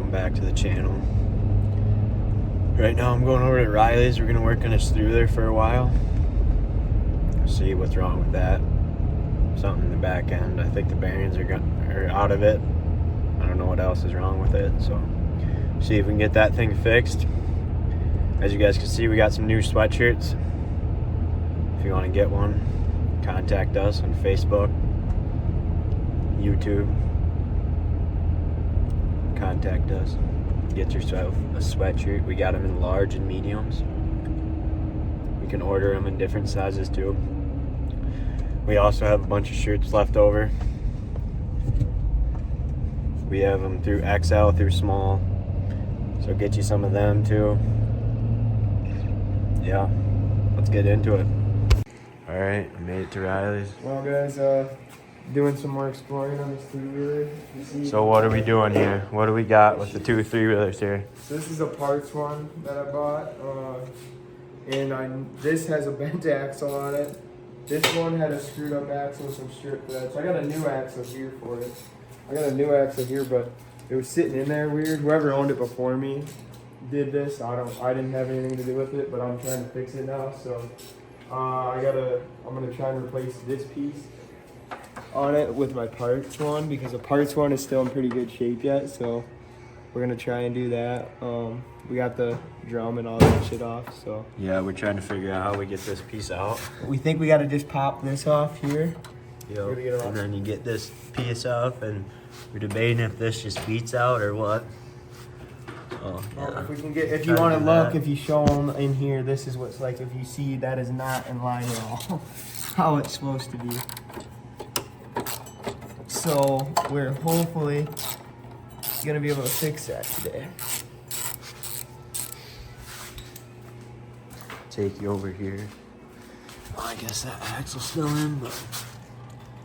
welcome back to the channel. Right now I'm going over to Riley's. We're gonna work on his through there for a while. See what's wrong with that. Something in the back end. I think the bearings are out of it. I don't know what else is wrong with it, so see if we can get that thing fixed. As you guys can see, we got some new sweatshirts. If you want to get one, contact us on Facebook, YouTube. Contact us. Get yourself a sweatshirt. We got them in large and mediums. You can order them in different sizes too. We also have a bunch of shirts left over. We have them through XL through small, so get you some of them too. Yeah, let's get into it. All right, I made it to Riley's. Well, guys, doing some more exploring on this three-wheeler. So what are we doing here? What do we got with the two three-wheelers here? So this is a parts one that I bought, and this has a bent axle on it. This one had a screwed up axle with some strip threads. So I got a new axle here for it. I got a new axle here, but it was sitting in there weird. Whoever owned it before me did this. I didn't have anything to do with it, but I'm trying to fix it now. So I'm gonna try and replace this piece on it with my parts one, because the parts one is still in pretty good shape yet. So we're gonna try and do that. We got the drum and all that shit off, so Yeah, we're trying to figure out how we get this piece out. we think we got to just pop this off here. Yep. And then you get this piece off, and we're debating if this just beats out or what. Oh, Well, yeah. if we can get, if you Try to want to do look, that. if you show them in here, this is what's like. If you see, that is not in line at all how it's supposed to be. So we're hopefully gonna be able to fix that today. Take you over here. Oh, I guess that axle's still in, but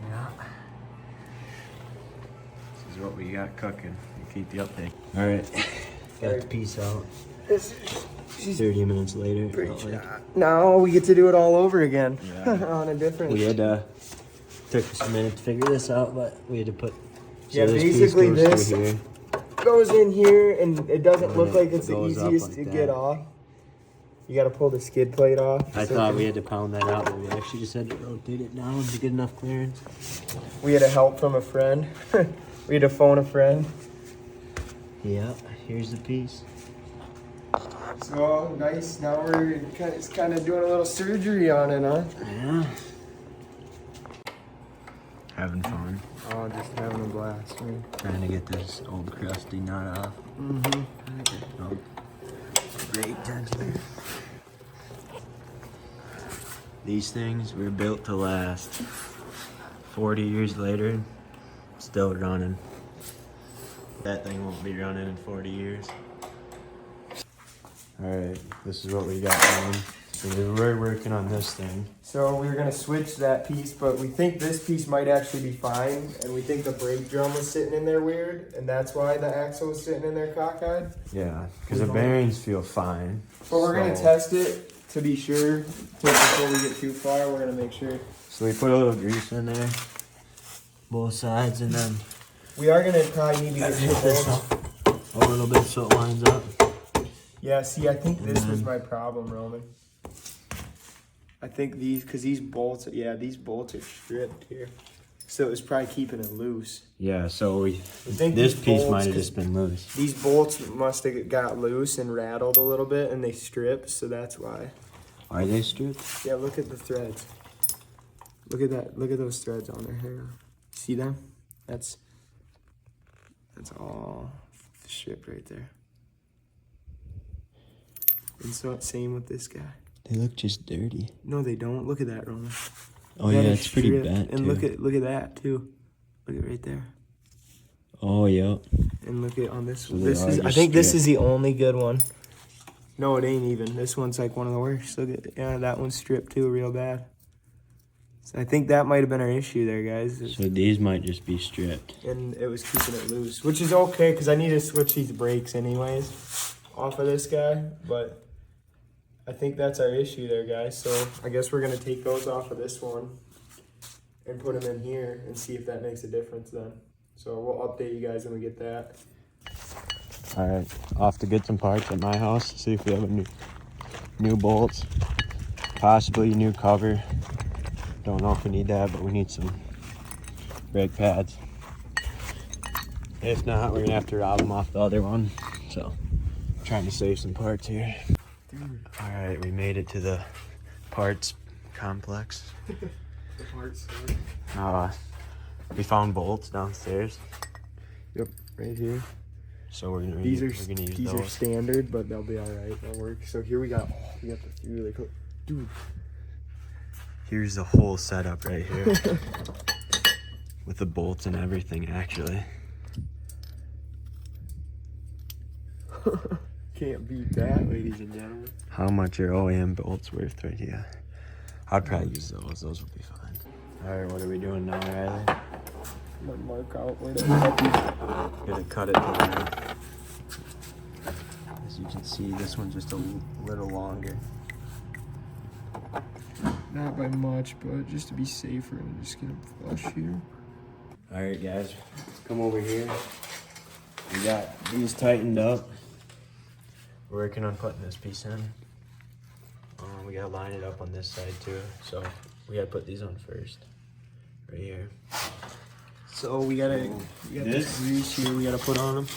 yeah. This is what we got cooking. You keep the update. All right, got the piece out. She's 30 minutes later. now we get to do it all over again. Yeah. On a different. We had took us a minute to figure this out, but we had to put. Yeah, this piece basically goes this through here. goes in here, and it doesn't And look then like it it's the goes up easiest like to that. get off. You got to pull the skid plate off. I So thought we had to pound that out, but we actually just had to rotate it down to get enough clearance. we had a help from a friend. We had to phone a friend. Yeah, here's the piece. So nice. Now we're kind of doing a little surgery on it, huh? Yeah. Having fun. Oh, just having a blast, man. Trying to get this old crusty nut off. Oh, great tension. These things were built to last. 40 years later, still running. That thing won't be running in 40 years. Alright, this is what we got going. So we're working on this thing. So we were gonna switch that piece, but we think this piece might actually be fine, and we think the brake drum was sitting in there weird, and that's why the axle was sitting in there cockeyed. Yeah, because the bearings feel fine. But we're gonna test it to be sure. Before we get too far, we're gonna make sure. So we put a little grease in there, both sides, and then We are gonna probably need to get hit this this. a little bit so it lines up. Yeah, see, I think this was my problem, Roman. I think these bolts, yeah, these bolts are stripped here. So it was probably keeping it loose. Yeah, so think this these piece bolts might have could- just been loose. These bolts must have got loose and rattled a little bit, and they stripped, so that's why. Are they stripped? Yeah, look at the threads. Look at that. Look at those threads on there. Here. See them? That's all stripped right there. And so same with this guy. They look just dirty. No, they don't. Look at that, Roman. Oh That yeah, is it's pretty stripped. bent And too. look at that too. Look at right there. Oh yeah. And look at on this So one. they This are is. I just think this stripped. is the only good one. No, it ain't even. This one's like one of the worst. Look at, yeah, that one's stripped too, real bad. So I think that might have been our issue there, guys. So these might just be stripped. And it was keeping it loose, which is okay because I need to switch these brakes anyways off of this guy. But I think that's our issue there, guys. So I guess we're gonna take those off of this one and put them in here and see if that makes a difference then. So we'll update you guys when we get that. All right, off to get some parts at my house. See if we have a new bolts, possibly a new cover. Don't know if we need that, but we need some brake pads. If not, we're gonna have to rob them off the other one. So, trying to save some parts here. All right, we made it to the parts complex. The parts store. We found bolts downstairs. Yep, right here. So we're gonna These use are those. standard, but they'll be all right. They'll work. So here we got the really cool, dude. Here's the whole setup right here with the bolts and everything. Actually, can't beat that, ladies and gentlemen. how much are OEM bolts worth right here? I'd probably use those. Those will be fine. All right, what are we doing now, Riley? I'm gonna mark out where to cut these. Gonna cut it to there. As you can see, this one's just a little longer. Not by much, but just to be safer, I'm just gonna flush here. All right, guys, come over here. We got these tightened up. We're working on putting this piece in. We gotta line it up on this side too. So we gotta put these on first, right here. So we got this grease here. We gotta put on them.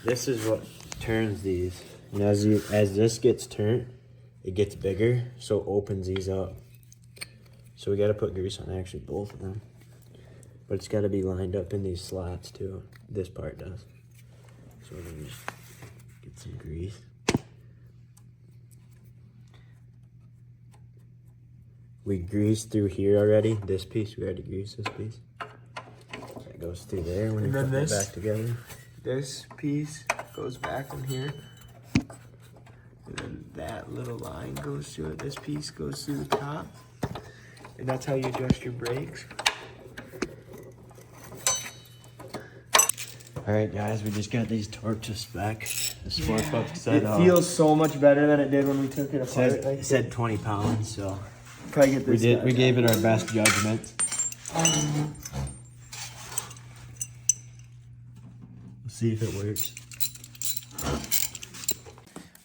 This is what turns these, and as this gets turned, it gets bigger, so it opens these up. So we gotta put grease on actually both of them, but it's gotta be lined up in these slots too. This part does. So we're gonna just get some grease. We greased through here already. This piece, we already greased this piece. That goes through there when you put it back together. This piece goes back in here. And then that little line goes through it. This piece goes through the top. And that's how you adjust your brakes. All right, guys, we just got these torches back. The sport book said It feels so much better than it did when we took it apart. it said 20 pounds, so probably get this. we gave it our best judgment. We'll see if it works.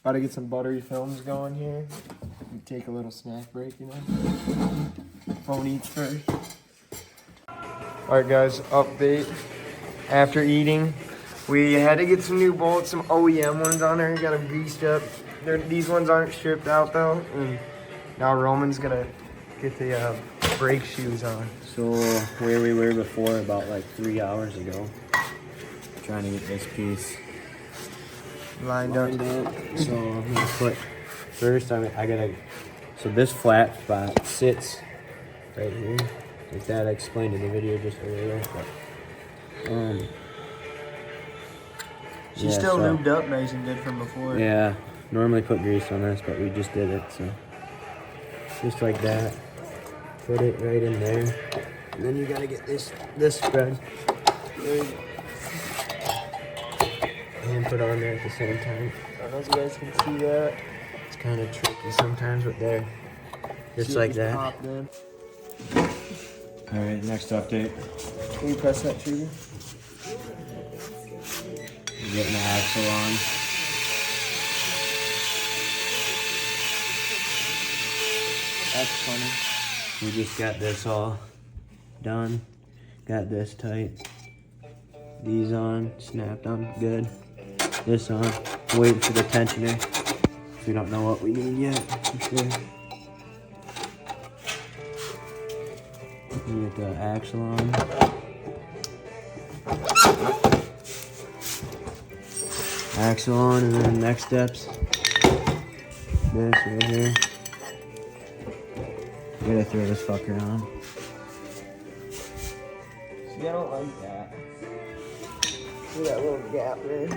About to get some buttery films going here. We take a little snack break, you know. Phone eats first. Alright guys, update. After eating, we had to get some new bolts, some OEM ones on there. Got them greased up. These ones aren't stripped out though. And now Roman's gonna get the brake shoes on. So where we were before, about like 3 hours ago, trying to get this piece Lined up. So I'm gonna put first. I gotta. So this flat spot sits right here, like that I explained in the video just earlier. But, She's still lubed up nice and good from before. Yeah, normally put grease on this, but we just did it, so just like that. Put it right in there, and then you gotta get this spread. There you go. And put on there at the same time. I don't know if you guys can see that. It's kind of tricky sometimes with there. Just like that. Alright, next update. Can you press that trigger? We're getting the axle on. That's funny. We just got this all done. Got this tight. These on, snapped on, good. This on, waiting for the tensioner. We don't know what we need yet, for sure. We get the axle on. Axle on, and then next steps. This right here. We gotta throw this fucker on. See, I don't like that. See that little gap there?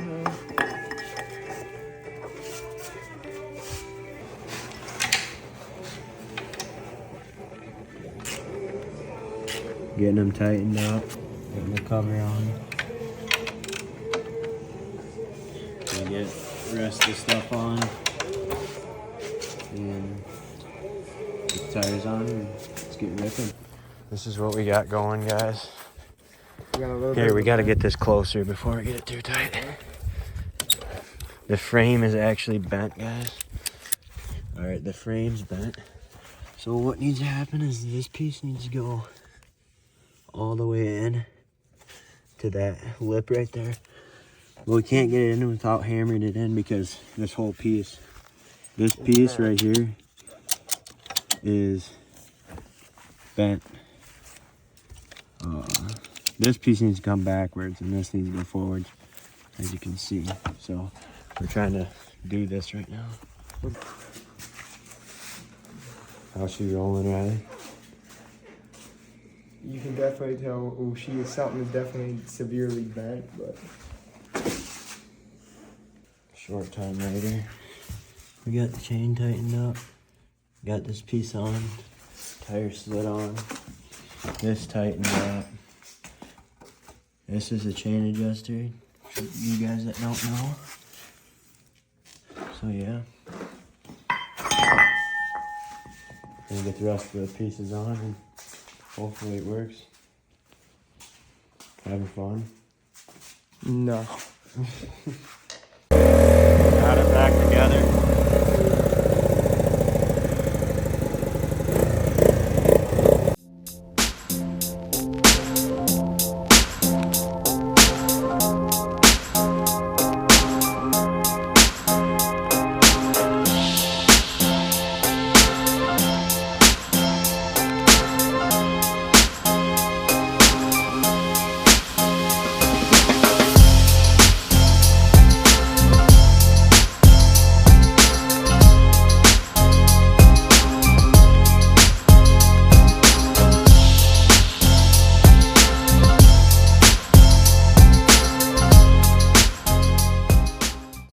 Getting them tightened up. Getting the cover on. We get the rest of the stuff on. And get the tires on and let's get ripping. This is what we got going, guys. Here, we gotta get this closer before we get it too tight. The frame is actually bent, guys. All right, the frame's bent. So what needs to happen is this piece needs to go all the way in to that lip right there. But we can't get it in without hammering it in because this whole piece, this piece right here is bent. This piece needs to come backwards and this needs to go forwards, as you can see. So we're trying to do this right now. How's she rolling, Riley? You can definitely tell, oh, something is definitely severely bent, but. Short time later, we got the chain tightened up, got this piece on, tire slid on, this tightened up. This is a chain adjuster, for you guys that don't know. So yeah. Gonna get the rest of the pieces on and hopefully it works. Having fun? No.